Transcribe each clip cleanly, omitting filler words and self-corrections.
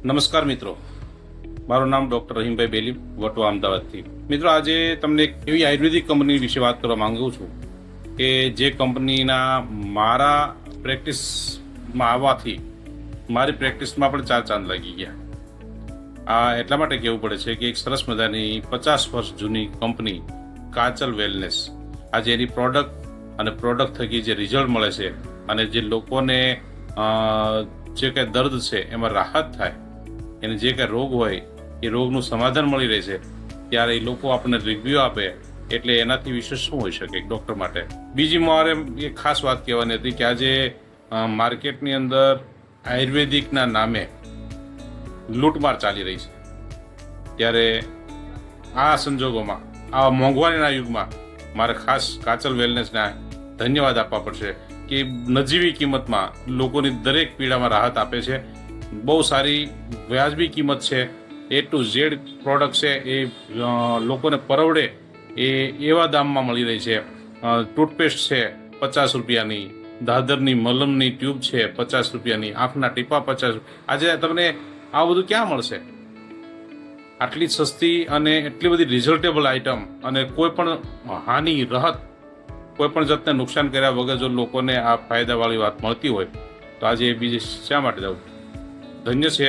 નમસ્કાર મિત્રો, મારું નામ ડૉક્ટર રહીમભાઈ બેલી, વટવા, અમદાવાદથી. મિત્રો, આજે તમને એક એવી આયુર્વેદિક કંપની વિશે વાત કરવા માંગુ છું કે જે કંપનીના મારા પ્રેક્ટિસમાં આવવાથી મારી પ્રેક્ટિસમાં પણ 4 ચાંદ લાગી ગયા. આ એટલા માટે કહેવું પડે છે કે એક સરસ મજાની 50 વર્ષ જૂની કંપની કાચલ વેલનેસ, આજે એની પ્રોડક્ટ થકી જે રિઝલ્ટ મળે છે અને જે લોકોને જે કંઈ દર્દ છે એમાં રાહત થાય, એને જે કંઈ રોગ હોય એ રોગનું સમાધાન મળી રહે છે, ત્યારે એ લોકો આપણને રિવ્યૂ આપે, એટલે એનાથી વિશેષ શું હોઈ શકે એક ડૉક્ટર માટે. બીજી મારે એક ખાસ વાત કહેવાની હતી કે આજે માર્કેટની અંદર આયુર્વેદિકના નામે લૂંટમાર ચાલી રહી છે, ત્યારે આ સંજોગોમાં, આ મોંઘવારીના યુગમાં મારે ખાસ કાચલ વેલનેસના ધન્યવાદ આપવા પડશે કે નજીવી કિંમતમાં લોકોની દરેક પીડામાં રાહત આપે છે. બહુ સારી વ્યાજબી કિંમત છે, A to Z પ્રોડક્ટ છે, એ લોકોને પરવડે એવા દામમાં મળી રહી છે. ટૂથપેસ્ટ છે 50 રૂપિયાની, દાદરની મલમની ટ્યુબ છે 50 રૂપિયાની, આંખના ટીપા 50. આજે તમને આ બધું ક્યાં મળશે? આટલી સસ્તી અને એટલી બધી રિઝલ્ટેબલ આઇટમ અને કોઈ પણ હાનિ રાહત, કોઈ પણ જાતને નુકસાન કર્યા વગર જો લોકોને આ ફાયદાવાળી વાત મળતી હોય તો આજે બીજે શા માટે જવું? ધન્ય છે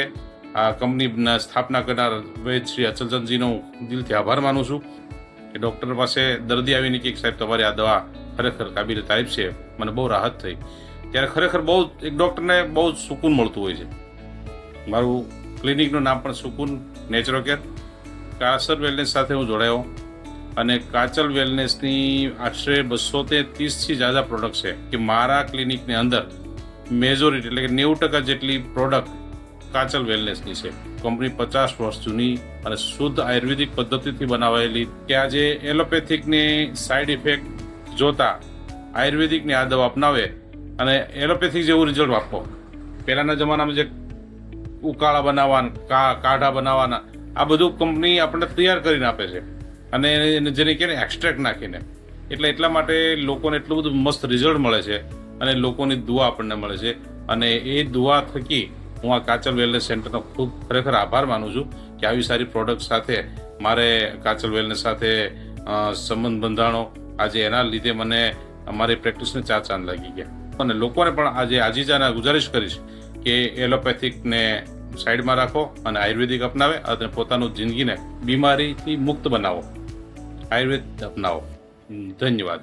આ કંપનીના સ્થાપના કરનાર વૈદ્ય શ્રી અચલચંદજીનો હું દિલથી આભાર માનું છું કે ડૉક્ટર પાસે દર્દી આવીને કે સાહેબ તમારી આ દવા ખરેખર કાબિલે તારીફ છે, મને બહુ રાહત થઈ, ત્યારે ખરેખર બહુ એક ડૉક્ટરને બહુ સુકૂન મળતું હોય છે. મારું ક્લિનિકનું નામ પણ સુકૂન નેચરોકેર. કાચલ વેલનેસ સાથે હું જોડાયો અને કાચલ વેલનેસની આશરે 230થી ઝાઝા પ્રોડક્ટ છે કે મારા ક્લિનિકની અંદર મેજોરિટી એટલે કે 90% જેટલી પ્રોડક્ટ કાચલ વેલનેસની છે. કંપની 50 વર્ષ જૂની અને શુદ્ધ આયુર્વેદિક પદ્ધતિથી બનાવાયેલી, કે આજે એલોપેથિકની સાઇડ ઇફેક્ટ જોતા આયુર્વેદિકની આ દવા અપનાવે અને એલોપેથિક જેવું રિઝલ્ટ આપો. પહેલાંના જમાનામાં જે ઉકાળા બનાવવાના, કાઢા બનાવવાના, આ બધું કંપની આપણને તૈયાર કરીને આપે છે અને જેને કહે ને એક્સ્ટ્રેક્ટ નાખીને. એટલા માટે લોકોને એટલું બધું મસ્ત રિઝલ્ટ મળે છે અને લોકોની દુઆ આપણને મળે છે. અને એ દુઆ થકી હું આ કાચલ વેલનેસ સેન્ટરનો ખૂબ ખરેખર આભાર માનું છું કે આવી સારી પ્રોડક્ટ સાથે મારે કાચલ વેલનેસ સાથે સંબંધ બંધાણો. આજે એના લીધે મને અમારી પ્રેક્ટિસને 4 ચાંદ લાગી ગયા. અને લોકોને પણ આજે આજીજાના ગુજારિશ કરીશ કે એલોપેથિકને સાઈડમાં રાખો અને આયુર્વેદિક અપનાવે અને પોતાનું જિંદગીને બીમારીથી મુક્ત બનાવો, આયુર્વેદ અપનાવો. ધન્યવાદ.